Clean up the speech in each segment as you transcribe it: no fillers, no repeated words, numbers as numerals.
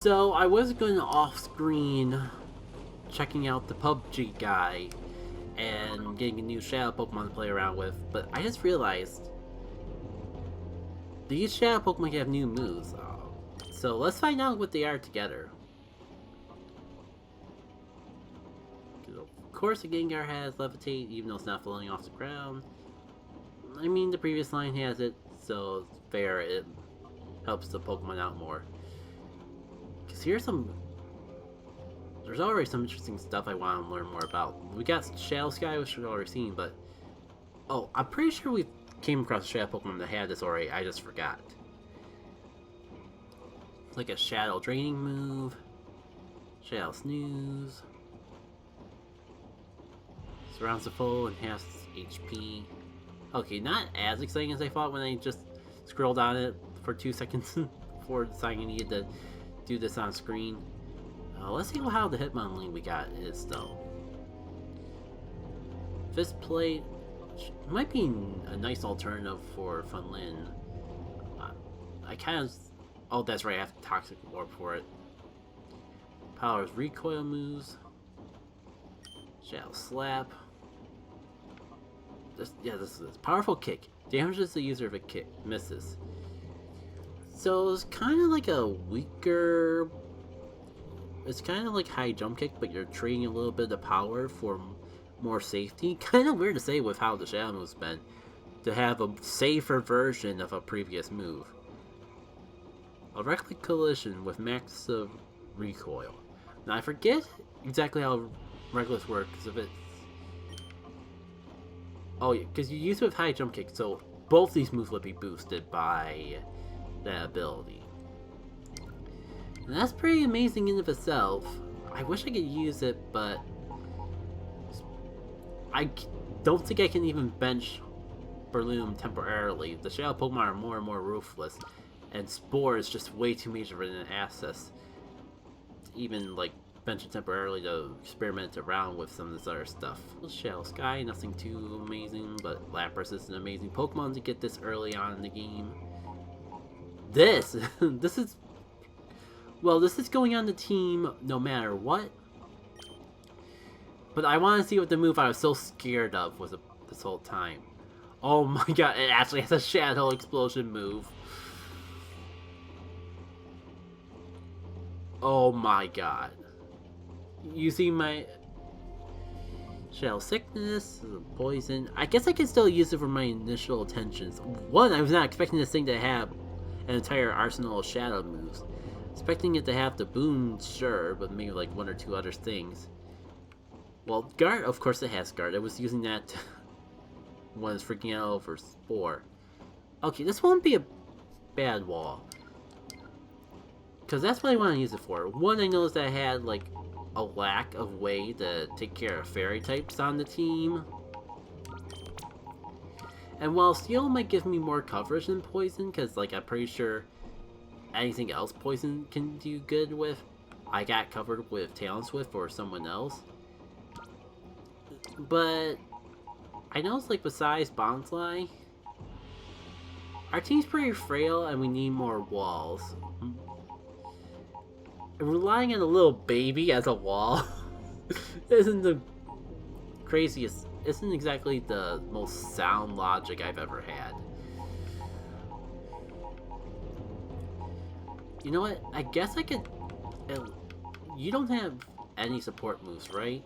So I was going off-screen checking out the PUBG guy and getting a new Shadow Pokemon to play around with, but I just realized these Shadow Pokemon have new moves. So let's find out what they are together. Of course, the Gengar has Levitate, even though it's not falling off the ground. I mean, the previous line has it, so it's fair. It helps the Pokemon out more. Because there's already some interesting stuff I want to learn more about. We got Shadow Sky, which we've already seen, but oh, I'm pretty sure we came across a Shadow Pokemon that had this already. I just forgot. It's like a Shadow Draining move, Shadow Snooze, surrounds the foe and has HP. Okay, not as exciting as I thought when I just scrolled on it for 2 seconds before deciding I needed to do this on screen. Let's see how the Hitmonlee we got is though. Fist Plate might be a nice alternative for Funlin. I kind of... Oh, that's right, I have Toxic Orb for it. Powers Recoil moves. Shadow Slap. This is a powerful kick. Damages the user if a kick misses. So it's kind of like a weaker... It's kind of like high jump kick, but you're trading a little bit of power for more safety. Kind of weird to say with how the Shadow move's been, to have a safer version of a previous move. A Reckless Collision with massive recoil. Now I forget exactly how Reckless works, because if it's... Oh yeah, because you use it with high jump kick, so both these moves will be boosted by that ability. And that's pretty amazing in of itself. I wish I could use it, but I don't think I can even bench Breloom temporarily. The Shadow Pokemon are more and more ruthless, and Spore is just way too major of an asset to even like bench it temporarily to experiment around with some of this other stuff. Shadow Sky, nothing too amazing, but Lapras is an amazing Pokemon to get this early on in the game. This is going on the team no matter what. But I want to see what the move I was so scared of was this whole time. Oh my god, it actually has a Shadow Explosion move. Oh my god. You see my Shadow Sickness, Poison. I guess I can still use it for my initial intentions. One, I was not expecting this thing to have an entire arsenal of Shadow moves. Expecting it to have the boon, sure, but maybe like one or two other things. Well, Guard, of course it has Guard. I was using that when it's freaking out over Spore. Okay, this won't be a bad wall. Because that's what I want to use it for. One, I noticed that I had like a lack of way to take care of fairy types on the team. And while Steel might give me more coverage than Poison, because like I'm pretty sure anything else Poison can do good with, I got covered with Talon Swift or someone else. But I know it's like besides Bonsly, our team's pretty frail and we need more walls. And relying on a little baby as a wall isn't the craziest, isn't exactly the most sound logic I've ever had. You know what? I guess I could... You don't have any support moves, right?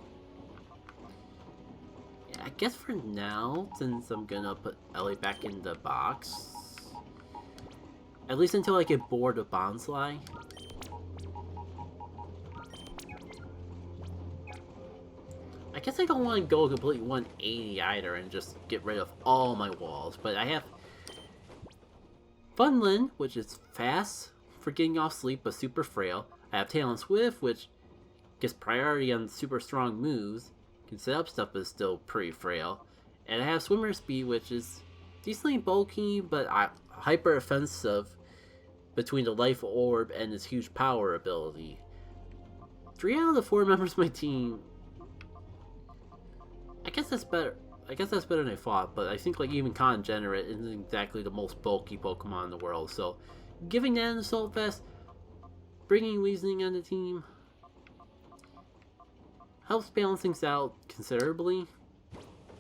Yeah, I guess for now, since I'm gonna put Ellie back in the box, at least until I get bored of Bonsly. I guess I don't want to go completely 180 either and just get rid of all my walls, but I have Funlin, which is fast for getting off sleep but super frail. I have Talon Swift, which gets priority on super strong moves, can set up stuff but is still pretty frail. And I have Swimmer Speed, which is decently bulky but hyper offensive between the Life Orb and its huge power ability. 3 out of the 4 members of my team... I guess that's better than I thought, but I think like even Congenerate isn't exactly the most bulky Pokemon in the world, so giving that an Assault Vest bringing Weezing on the team helps balance things out considerably.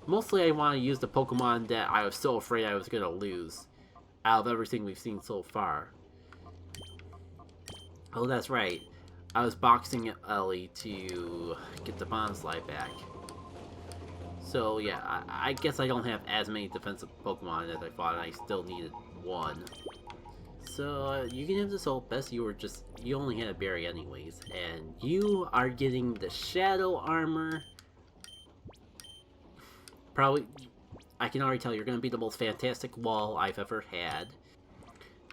Mostly I want to use the Pokemon that I was so afraid I was going to lose out of everything we've seen so far. Oh, that's right. I was boxing Ellie to get the Bonsly back. So yeah, I guess I don't have as many defensive Pokemon as I thought, and I still needed one. So you can have this hope, as you only had a berry anyways, and you are getting the Shadow Armor. Probably, I can already tell you're going to be the most fantastic wall I've ever had.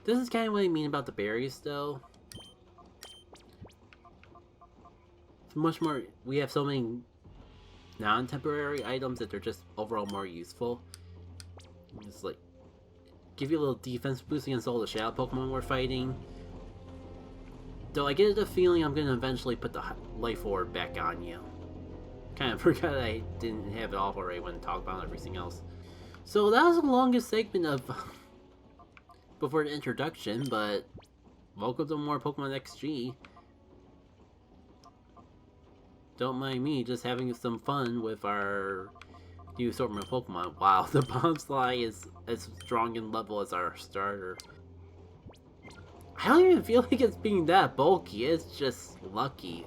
This is kind of what I mean about the berries, though. It's much more, we have so many non-temporary items that they're just overall more useful. Just like, give you a little defense boost against all the shadow Pokemon we're fighting. Though I get the feeling I'm going to eventually put the Life Orb back on you. Kind of forgot I didn't have it off already when I talked about everything else. So that was the longest segment of before the introduction, but welcome to more Pokemon XG. Don't mind me just having some fun with our new assortment of Pokemon. Wow, the Bonsly is as strong in level as our starter. I don't even feel like it's being that bulky, it's just lucky.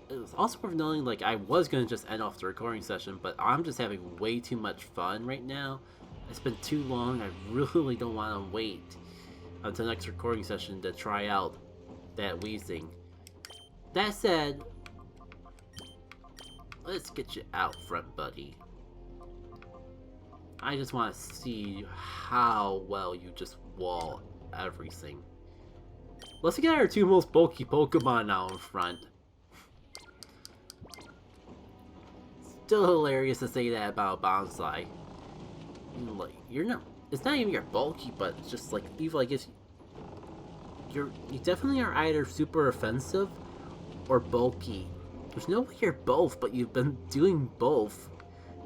It was also worth noting, like, I was going to just end off the recording session, but I'm just having way too much fun right now. It's been too long, I really don't want to wait until the next recording session to try out that Weezing. That said, let's get you out front, buddy. I just want to see how well you just wall everything. Let's get our two most bulky Pokemon now in front. Still hilarious to say that about Bonsly. Like, you're not, it's not even you're bulky, but it's just like, even like, you definitely are either super offensive or bulky. There's no way you're both, but you've been doing both,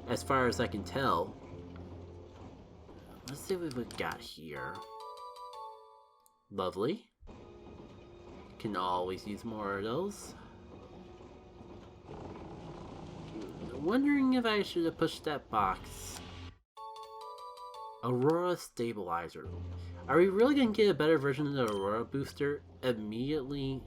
as far as I can tell. Let's see what we've got here. Lovely. Can always use more of those. Wondering if I should have pushed that box. Aurora Stabilizer. Are we really gonna get a better version of the Aurora Booster immediately?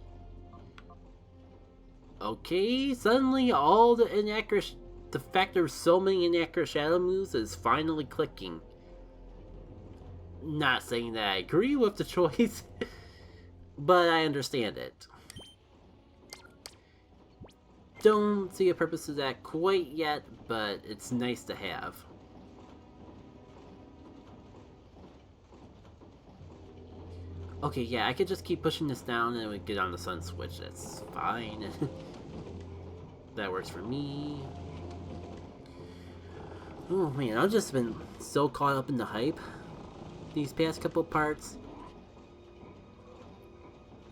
Okay, suddenly all the the fact there's so many inaccurate shadow moves is finally clicking. Not saying that I agree with the choice, but I understand it. Don't see a purpose to that quite yet, but it's nice to have. Okay, yeah, I could just keep pushing this down and it would get on the sun switch. That's fine. That works for me. Oh man, I've just been so caught up in the hype these past couple parts.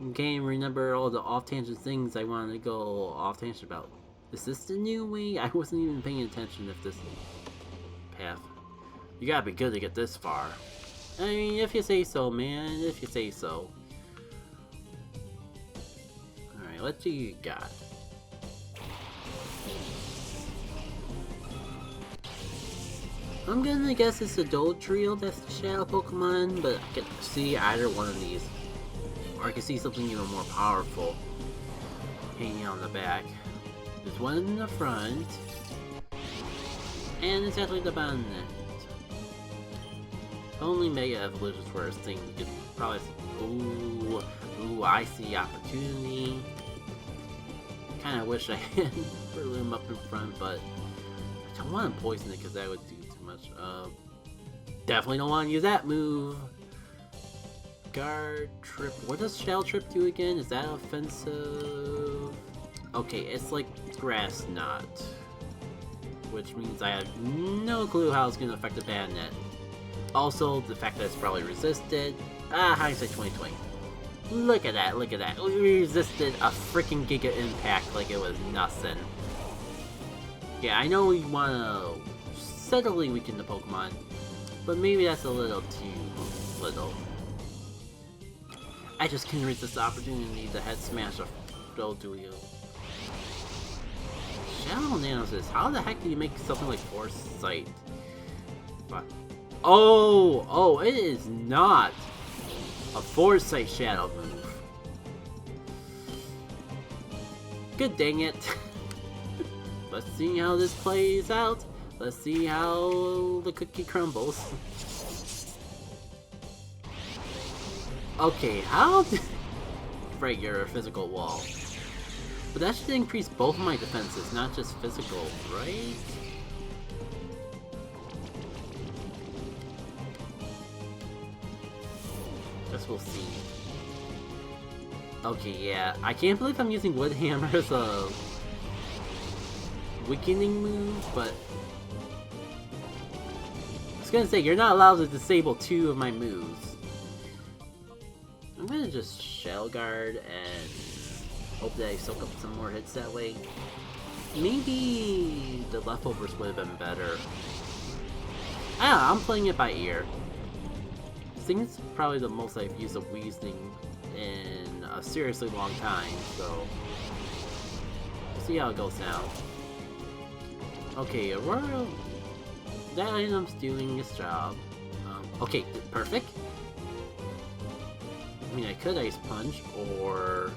I can't remember all the off-tangent things I wanted to go off-tangent about. Is this the new way? I wasn't even paying attention if this path. You gotta be good to get this far. I mean, if you say so, man. If you say so. Alright, what do you got? I'm gonna guess it's the Dodrio that's the Shadow Pokemon, but I can see either one of these. Or I can see something even more powerful hanging on the back. There's one in the front, and it's actually the bonnet. Only Mega Evolutions were a thing you could probably see. Ooh, I see opportunity. Kinda wish I had Breloom up in front, but I don't want to poison it because that would do too much. Definitely don't want to use that move. Guard Trip. What does Shell Trip do again? Is that offensive? Okay, it's like Grass Knot, which means I have no clue how it's going to affect the Bandit. Also, the fact that it's probably resisted. Hindsight 2020. Look at that, look at that. We resisted a freaking Giga Impact like it was nothing. Yeah, I know we want to steadily weaken the Pokemon, but maybe that's a little too little. I just can't resist the opportunity to head smash a Doduo. Shadow Analysis, how the heck do you make something like Foresight? But oh, it is not a Foresight Shadow move. Good dang it. Let's see how this plays out. Let's see how the cookie crumbles. Okay, how did... Right, you're a physical wall. But that should increase both of my defenses, not just physical, right? Guess we'll see. Okay, yeah. I can't believe I'm using Wood Hammer as a weakening move, but I was gonna say, you're not allowed to disable 2 of my moves. I'm gonna just Shell Guard and hope that I soak up some more hits that way. Maybe the leftovers would have been better. I don't know, I'm playing it by ear. I think it's probably the most I've used of Weezing in a seriously long time, so we'll see how it goes now. Okay, Aurora, that item's doing its job. Okay, perfect. I mean, I could Ice Punch, or...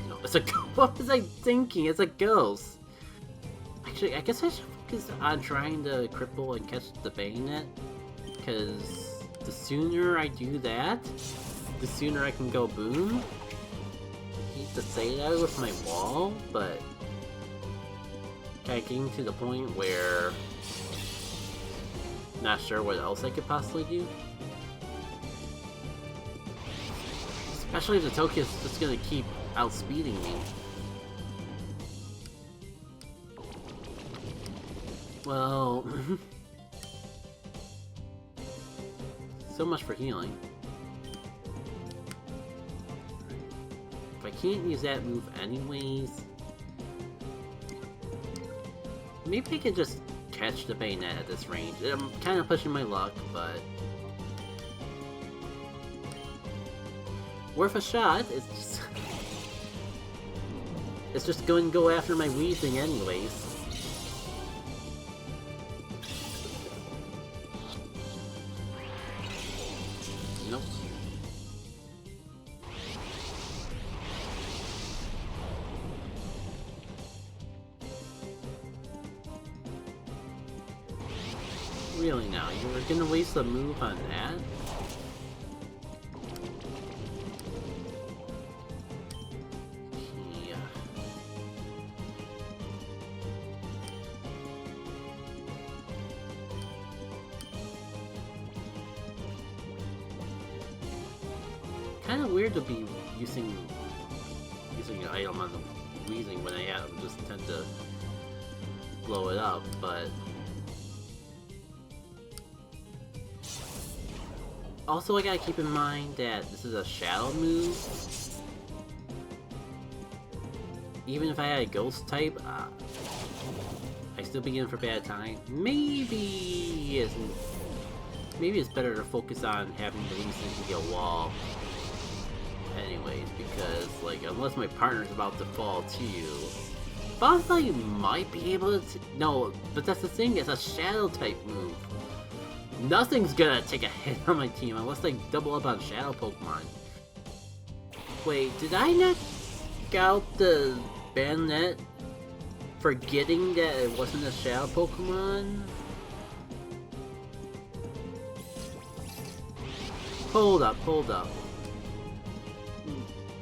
No, it's a... What was I thinking? It's a ghost! Actually, I guess I should focus on trying to cripple and catch the Bayonet, because the sooner I do that, the sooner I can go boom. I hate to say that with my wall, but kind of getting to the point where not sure what else I could possibly do. Especially if the Toki is just gonna keep outspeeding me. Well, so much for healing. If I can't use that move anyways, maybe I can just catch the Bayonet at this range. I'm kind of pushing my luck, but worth a shot. It's just going to go after my Weezing anyways. Nope. Really now? You were gonna waste a move on that? Yeah. Kinda weird to be using an item on the Weezing when I just tend to blow it up, but also, I gotta keep in mind that this is a shadow move. Even if I had a ghost type, I still be in for bad time. Maybe it's better to focus on having the Weezing to get a wall. Anyways, because like unless my partner's about to fall too, Bonsai might be able to. No, but that's the thing. It's a shadow type move. Nothing's gonna take a hit on my team unless they double up on Shadow Pokemon. Wait, did I knock out the Bayonet forgetting that it wasn't a Shadow Pokemon? Hold up.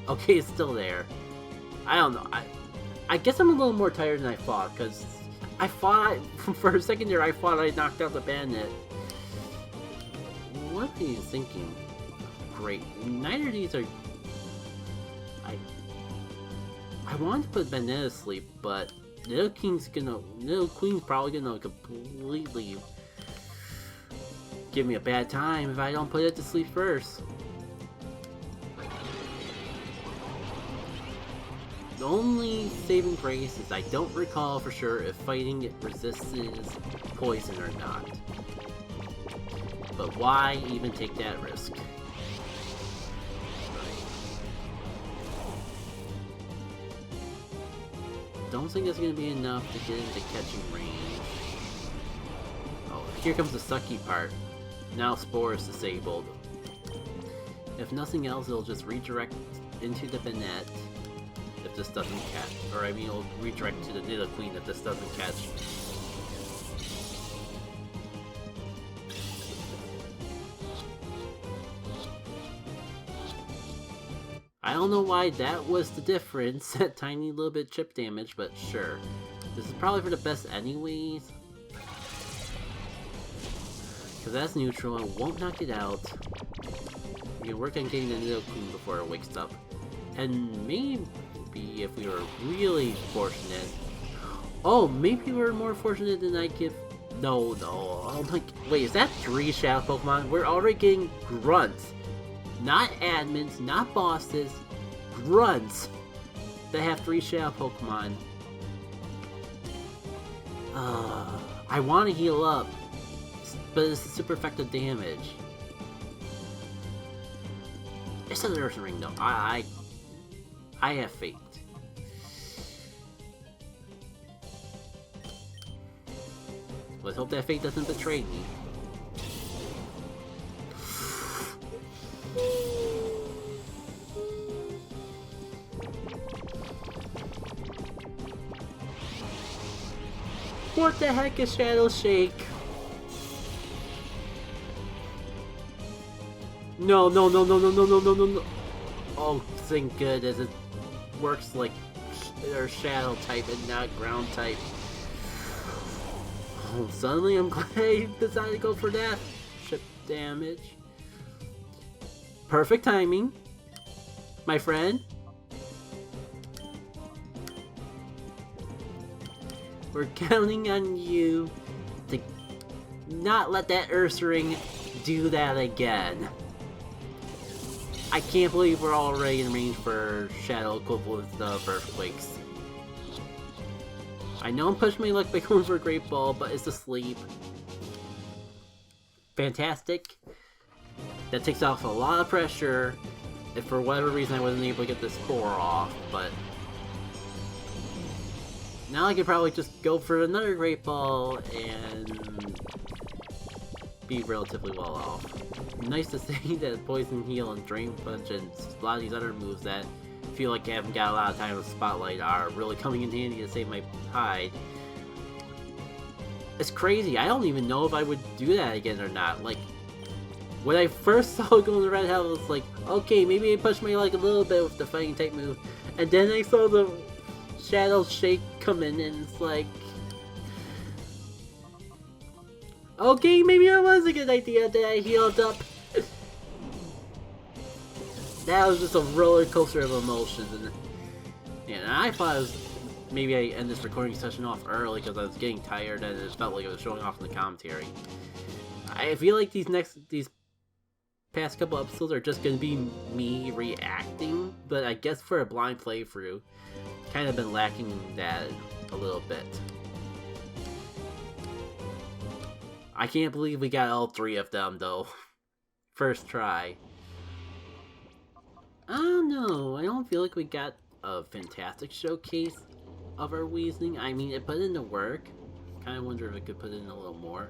Okay, it's still there. I don't know. I guess I'm a little more tired than I thought, because for a second there I thought I knocked out the Bayonet. What are you thinking? Great. Neither of these are... I want to put Bayonet to sleep, but Little Queen's probably gonna completely give me a bad time if I don't put it to sleep first. The only saving grace is I don't recall for sure if fighting it resists poison or not. But why even take that risk? Don't think it's gonna be enough to get into catching range. Oh, here comes the sucky part. Now Spore is disabled. If nothing else, it'll just redirect into the Banette if this doesn't catch. Or I mean, it'll redirect to the Nidoqueen if this doesn't catch. I don't know why that was the difference, that tiny little bit chip damage, but sure. This is probably for the best anyways. Because that's neutral and won't knock it out. We can work on getting the Nidoqueen before it wakes up. And maybe if we were really fortunate... Oh, maybe we're more fortunate than I give... No. Oh my... Wait, is that 3 Shadow Pokemon? We're already getting grunts. Not admins, not bosses, grunts that have 3 Shadow Pokemon. I want to heal up, but it's super effective damage. It's an Earth Ring though. I have faith. Let's hope that fate doesn't betray me. What the heck is Shadow Shake? No. Oh, thank goodness it works like their Shadow type and not Ground type. Oh, suddenly I'm glad I decided to go for that. Chip damage. Perfect timing, my friend. We're counting on you to not let that Ursaring do that again. I can't believe we're already in range for Shadow equivalents of Earthquakes. I know I'm pushing my luck by going for a Great Ball, but it's asleep. Fantastic. That takes off a lot of pressure. If for whatever reason I wasn't able to get the Spore off, but... Now I could probably just go for another Great Ball and be relatively well off. Nice to see that Poison Heal and Drain Punch and a lot of these other moves that feel like I haven't got a lot of time in the spotlight are really coming in handy to save my hide. It's crazy, I don't even know if I would do that again or not. Like, when I first saw it go in the red hell, I was like, okay, maybe I pushed my luck a little bit with the fighting type move. And then I saw the Shadow Shake come in and it's like... Okay, maybe that was a good idea that I healed up. That was just a roller coaster of emotions, and yeah, I thought it was, maybe I end this recording session off early because I was getting tired and it felt like I was showing off in the commentary. I feel like these past couple episodes are just gonna be me reacting, but I guess for a blind playthrough, kind of been lacking that a little bit. I can't believe we got all 3 of them though. First try. I don't know, I don't feel like we got a fantastic showcase of our Weezing. I mean, it put in the work. Kinda wonder if it could put in a little more.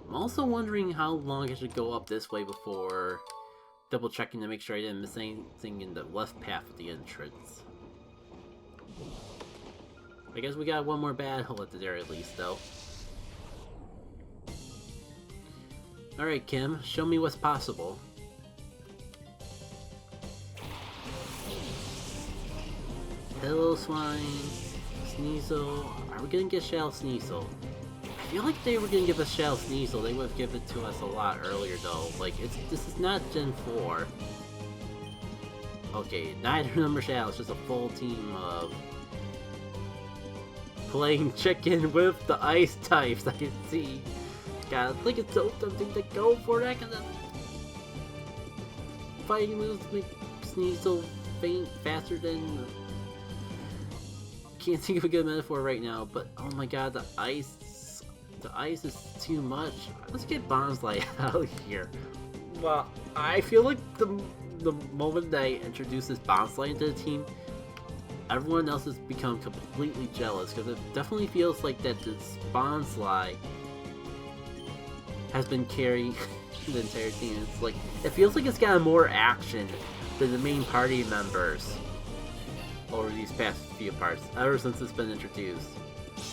I'm also wondering how long I should go up this way before double checking to make sure I didn't miss anything in the left path of the entrance. I guess we got one more battle at the very least though. Alright Kim, show me what's possible. Pillow-Swine, Sneasel. Are we gonna get Shadow Sneasel? I feel like they were gonna give us Shadow Sneasel. They would have given it to us a lot earlier though. Like, this is not Gen 4. Okay, neither number Shadow, it's just a full team of playing chicken with the ice types, I can see. God, I think it's so tempting to go for that because fighting moves make Sneasel faint faster than... Can't think of a good metaphor right now, but oh my god, the ice The ice is too much. Let's get Bonsly out of here. Well, I feel like the moment that I introduced this Bonsly into the team, everyone else has become completely jealous, because it definitely feels like that this Bonsly has been carrying the entire team. It's like, it feels like it's got more action than the main party members over these past few parts, ever since it's been introduced.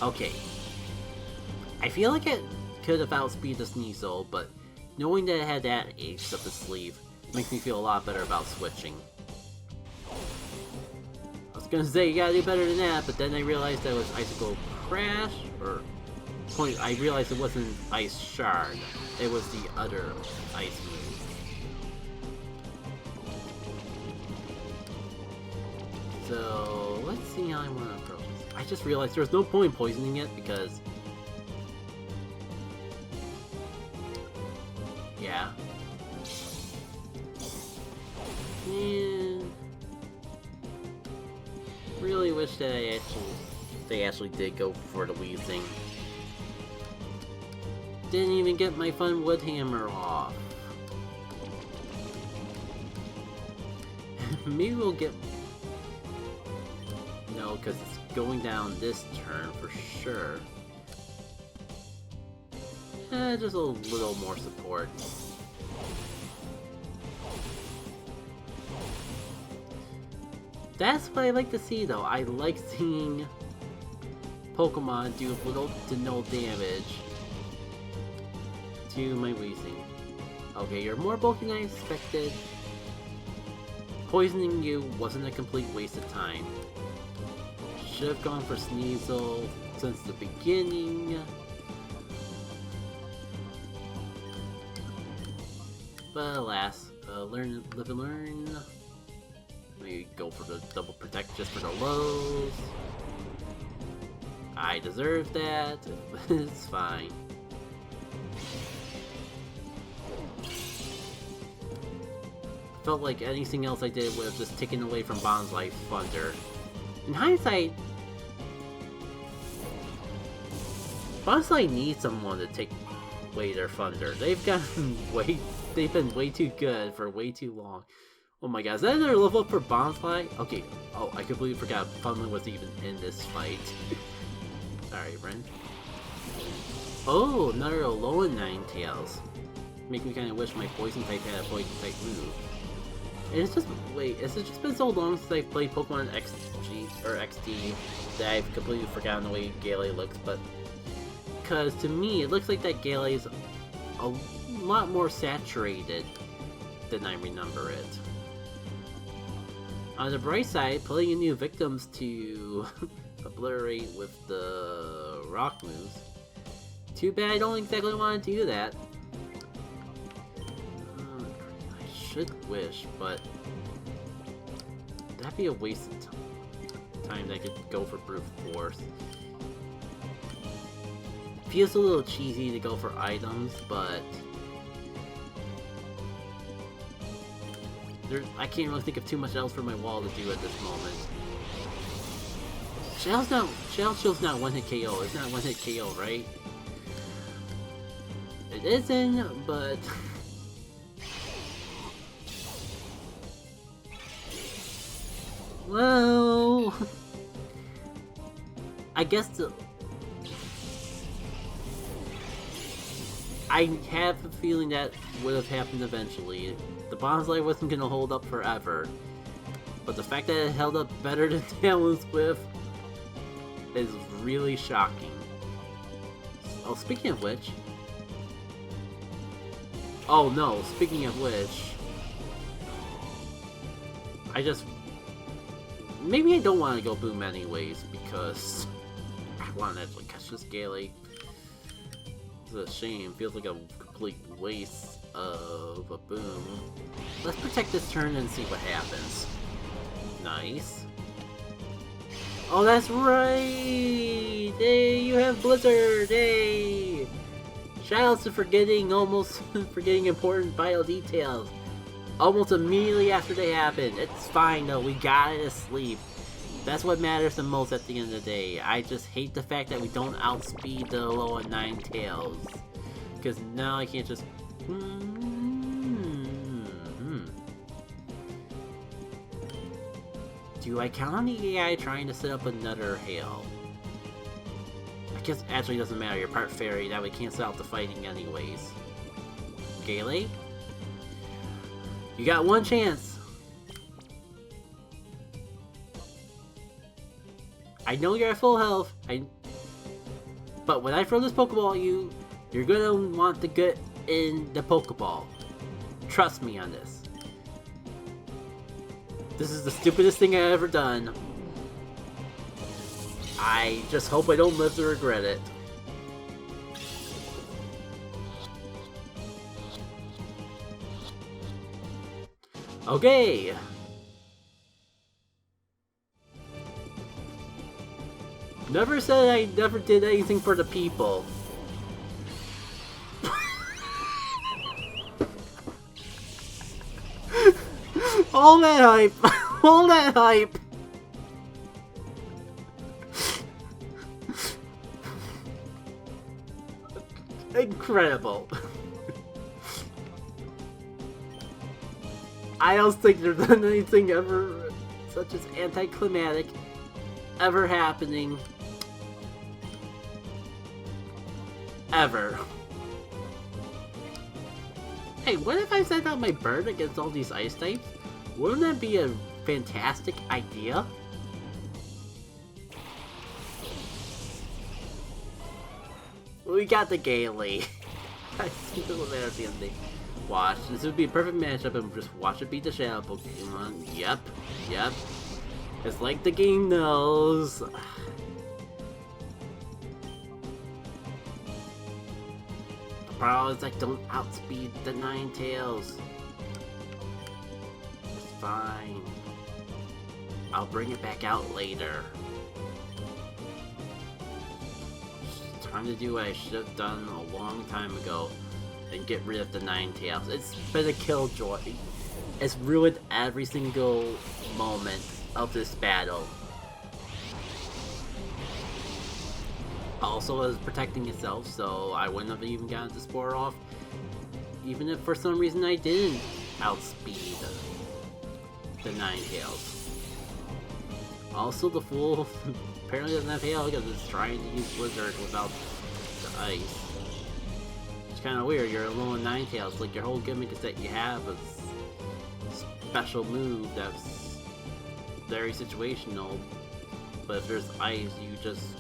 Okay. I feel like it could have outspeed the Sneasel, but knowing that it had that ace up its sleeve makes me feel a lot better about switching. I was gonna say you gotta do better than that, but then I realized that was Icicle Crash, or I realized it wasn't Ice Shard, it was the other ice move. So let's see how I want to approach this. I just realized there's no point poisoning it because, yeah. And really wish that they actually did go for the Weezing. Didn't even get my fun wood hammer off. Maybe we'll get... No, because it's going down this turn for sure. Just a little more support. That's what I like to see though. I like seeing Pokemon do little to no damage to my Weezing. Okay, you're more bulky than I expected. Poisoning you wasn't a complete waste of time. Should have gone for Sneasel since the beginning. But alas, learn, live and learn. Maybe go for the double protect just for the lows. I deserve that. It's fine. Felt like anything else I did would have just taken away from Bonsly's Thunder. In hindsight, Bonsly needs someone to take away their Thunder. They've been way too good for way too long. Oh my god, is that another level up for Bonsly? Okay, oh, I completely forgot Funland was even in this fight. Sorry, Ren. Oh, another Alolan Ninetales. Make me kind of wish my Poison type had a Poison type move. And it's just, wait, it's just been so long since I've played Pokemon XG, or XD, that I've completely forgotten the way Gale looks, but... Because to me, it looks like that Gale is a lot more saturated than I remember it. On the bright side, putting in new victims to obliterate with the rock moves. Too bad I don't exactly want to do that. Should wish, but that'd be a waste of time that I could go for brute force. Feels a little cheesy to go for items, but I can't really think of too much else for my wall to do at this moment. Shell Shield's not one-hit KO. It's not one-hit KO, right? It isn't, but well, I guess I have a feeling that would have happened eventually. The Bonsly wasn't gonna hold up forever, but the fact that it held up better than Talon's Whiff is really shocking. Oh, speaking of which... Oh no, speaking of which... Maybe I don't want to go Boom anyways, because I want to actually catch this Gale. It's a shame, feels like a complete waste of a Boom. Let's protect this turn and see what happens. Nice. Oh, that's right! Hey, you have Blizzard! Hey! Shoutouts to forgetting important vital details. Almost immediately after they happen. It's fine though, we got it asleep. That's what matters the most at the end of the day. I just hate the fact that we don't outspeed the lower Ninetales. Because now I can't just... Do I count on the AI trying to set up another hail? I guess it actually doesn't matter, you're part fairy, that would cancel out the fighting anyways. Gale? You got one chance! I know you're at full health, but when I throw this Pokeball at you, you're gonna want to get in the Pokeball. Trust me on this. This is the stupidest thing I've ever done. I just hope I don't live to regret it. Okay! Never said I never did anything for the people. All that hype! All that hype! Incredible. I don't think there's been anything ever such as anticlimactic ever happening. Ever. Hey, what if I sent out my bird against all these ice types? Wouldn't that be a fantastic idea? We got the Gale. I think this will matter at the end of the day. Watch, this would be a perfect matchup and just watch it beat the Shadow Pokemon. Yep. It's like the game knows. The problem is I don't outspeed the Ninetales. It's fine. I'll bring it back out later. It's time to do what I should have done a long time ago and get rid of the Ninetales. It's been a killjoy. It's ruined every single moment of this battle. Also is protecting itself, so I wouldn't have even gotten the spore off, even if for some reason I didn't outspeed the Ninetales. Also, the fool apparently doesn't have hail because it's trying to use Blizzard without the ice. It's kind of weird, you're alone Ninetales, like your whole gimmick is that you have a special move that's very situational, but if there's ice, you just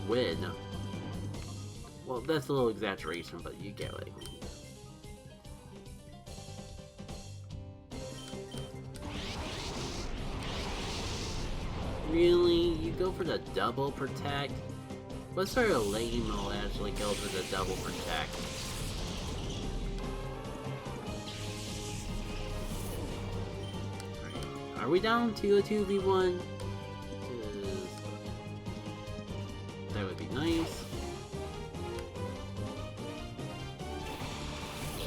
win. Well, that's a little exaggeration, but you get what I mean. Really? You go for the double protect? What sort of lame will actually go for the double protect? Are we down to a 2v1? That would be nice.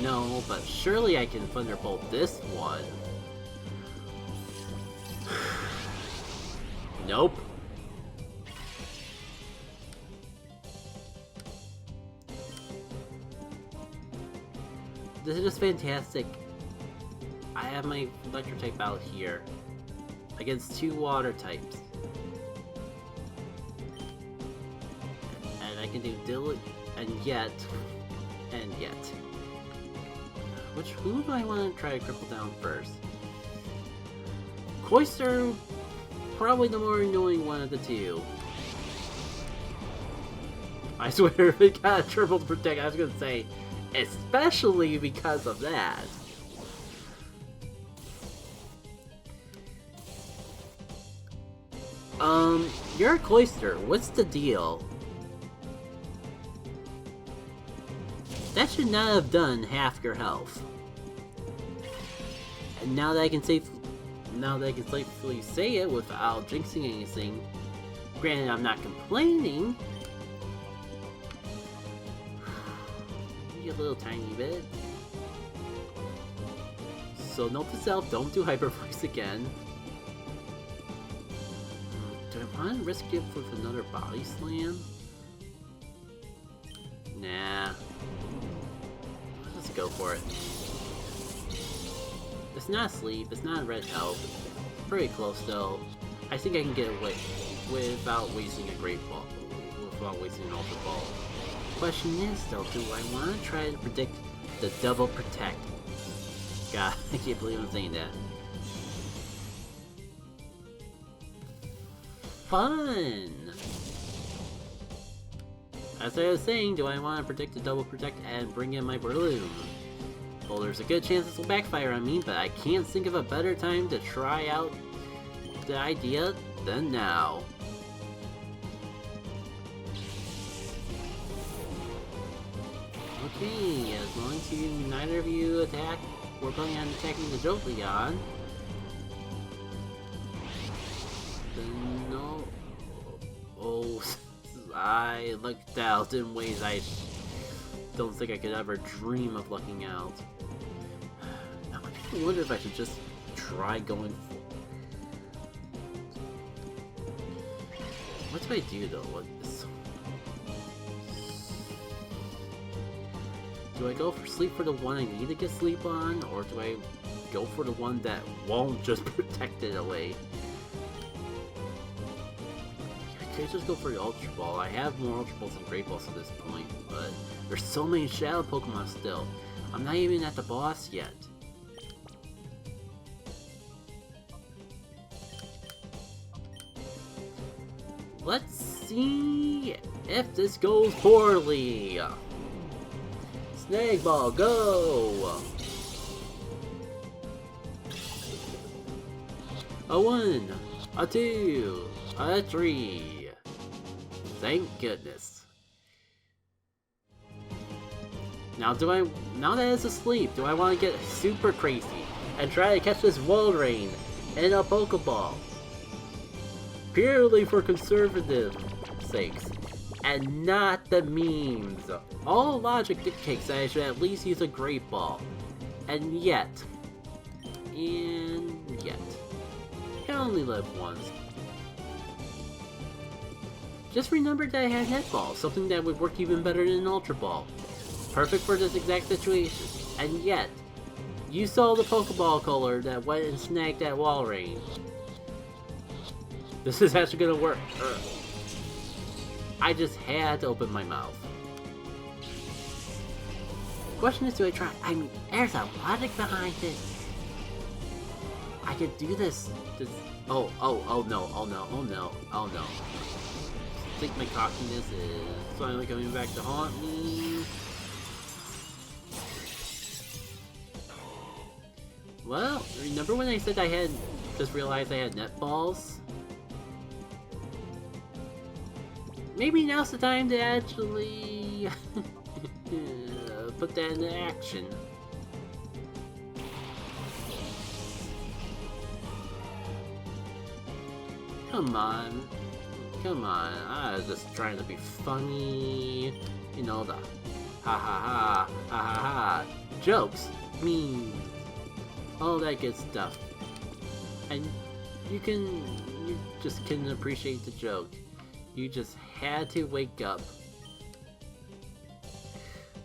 No, but surely I can Thunderbolt this one. Nope. This is just fantastic. I have my electric type out here against two water types. And I can do and yet. Who do I want to try to cripple down first? Cloyster, probably the more annoying one of the two. I swear, if it got a triple protect, I was gonna say, especially because of that. You're a Cloyster, what's the deal? That should not have done half your health. And now that I can safely say it without jinxing anything, granted I'm not complaining, maybe a little tiny bit. So note to self, don't do Hyper Voice again. Do I want to risk it with another body slam? Nah. Let's go for it. It's not sleep, it's not red health. It's pretty close though. I think I can get away without wasting a great ball. Without wasting an ultra ball. Question is though, do I want to try to predict the double protect? God, I can't believe I'm saying that. Fun! As I was saying, do I want to predict the double protect and bring in my balloon? Well, there's a good chance this will backfire on me, but I can't think of a better time to try out the idea than now. Okay, as long as neither of you attack, we're planning on attacking the Jolteon. Then no. Oh, I lucked out in ways I don't think I could ever dream of lucking out. Now I wonder if I should just try going for... What do I do though? What is... Do I go for sleep for the one I need to get sleep on, or do I go for the one that won't just protect it away? I could just go for the Ultra Ball. I have more Ultra Balls than Great Balls at this point, but there's so many Shadow Pokemon still. I'm not even at the boss yet. Let's see if this goes poorly. Snake Ball, go! A 1, a 2, a 3. Thank goodness. Now that it's asleep, do I want to get super crazy and try to catch this Walrein in a Pokeball? Purely for conservative sakes, and not the memes. All logic dictates that I should at least use a Great Ball. And yet, you can only live once. Just remember that I had Net Ball, something that would work even better than an Ultra Ball. Perfect for this exact situation. And yet, you saw the Pokeball color that went and snagged that Walrein. This is actually gonna work. I just had to open my mouth. The question is, do I try? I mean, there's a logic behind it. I could do this. Oh no. I think my cockiness is finally coming back to haunt me. Well, remember when I said I had just realized I had net balls? Maybe now's the time to actually put that into action. Come on. I was just trying to be funny. You know, the ha jokes, memes, all that good stuff. And you just can appreciate the joke. You just had to wake up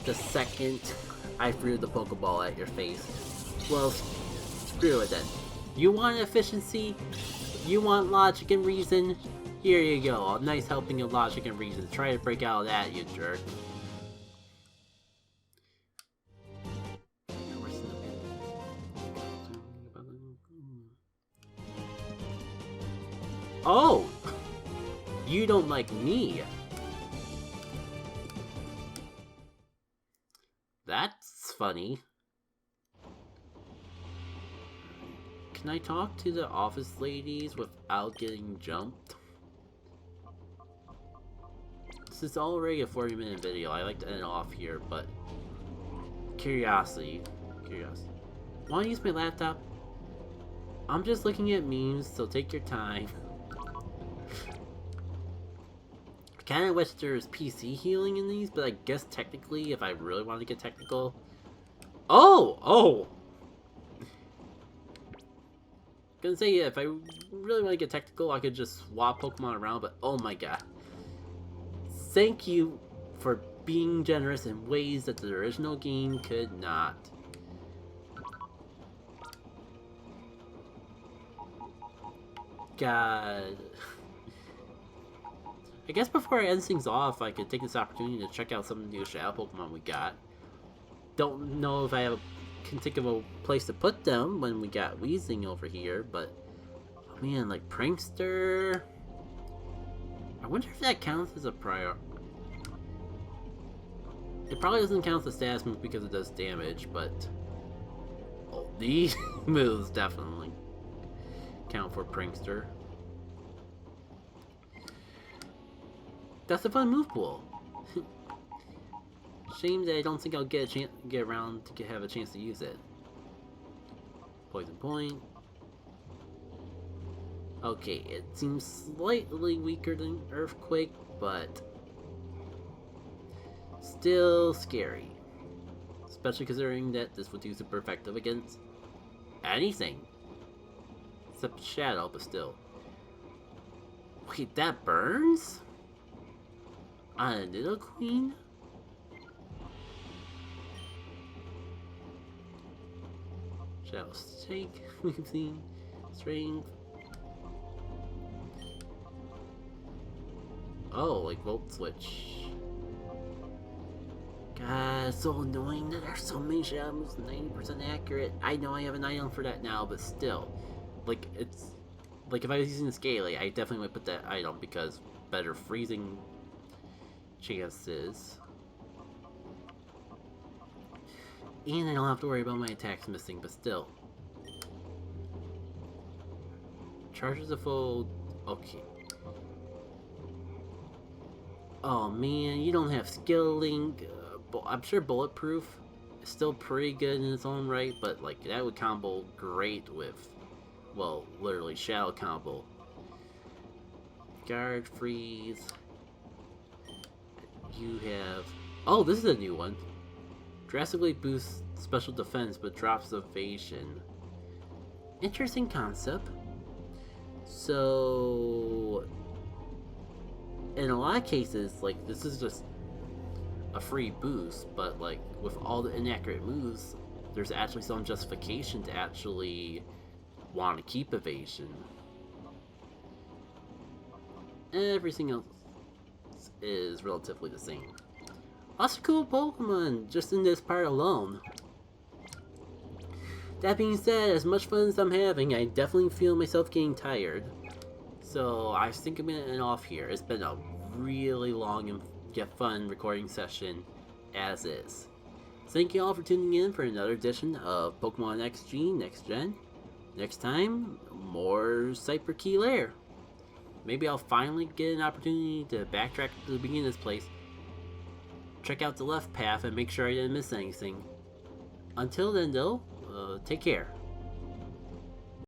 the second I threw the Pokeball at your face. Well, screw it then. You want efficiency? You want logic and reason? Here you go, a nice helping of logic and reason. Try to break out of that, you jerk. Oh! You don't like me. That's funny. Can I talk to the office ladies without getting jumped? This is already a 40-minute video. I like to end it off here, but curiosity. Want to use my laptop? I'm just looking at memes, so take your time. I kind of wish there was PC healing in these, but I guess technically, if I really want to get technical... Oh! gonna say, yeah, if I really want to get technical, I could just swap Pokemon around, but oh my god. Thank you for being generous in ways that the original game could not. God. I guess before I end things off, I could take this opportunity to check out some of the new Shadow Pokemon we got. Don't know if I can think of a place to put them when we got Weezing over here, but oh man, like Prankster. I wonder if that counts as a prior. It probably doesn't count as a status move because it does damage, but oh, these moves definitely count for Prankster. That's a fun move pool. Shame that I don't think I'll get around to have a chance to use it. Poison Point. Okay, it seems slightly weaker than Earthquake, but still scary. Especially considering that this would use Super Effective against anything. Except Shadow, but still. Wait, that burns? On a Nido Queen? Shadow Shake, Weezing, Strength. Oh, like Volt Switch. God, it's so annoying that there's so many Shadow moves 90% accurate. I know I have an item for that now, but still. Like, it's... Like, if I was using the Scaly, I definitely would put that item because better freezing chances. And I don't have to worry about my attacks missing, but still. Charges a full... Okay. Oh man, you don't have Skill Link. I'm sure Bulletproof is still pretty good in its own right, but like that would combo great with, well, literally Shadow combo. Guard, Freeze. You have... Oh, this is a new one. Drastically boosts special defense but drops evasion. Interesting concept. So, in a lot of cases, like, this is just a free boost, but like with all the inaccurate moves, there's actually some justification to actually want to keep evasion. Everything else is relatively the same. Lots of cool Pokemon just in this part alone. That being said, as much fun as I'm having, I definitely feel myself getting tired. So I think I'm gonna end off here. It's been a really long and yet fun recording session as is. Thank you all for tuning in for another edition of Pokemon XG Next Gen. Next time, more Cyber Key Lair. Maybe I'll finally get an opportunity to backtrack to the beginning of this place, check out the left path, and make sure I didn't miss anything. Until then though, take care.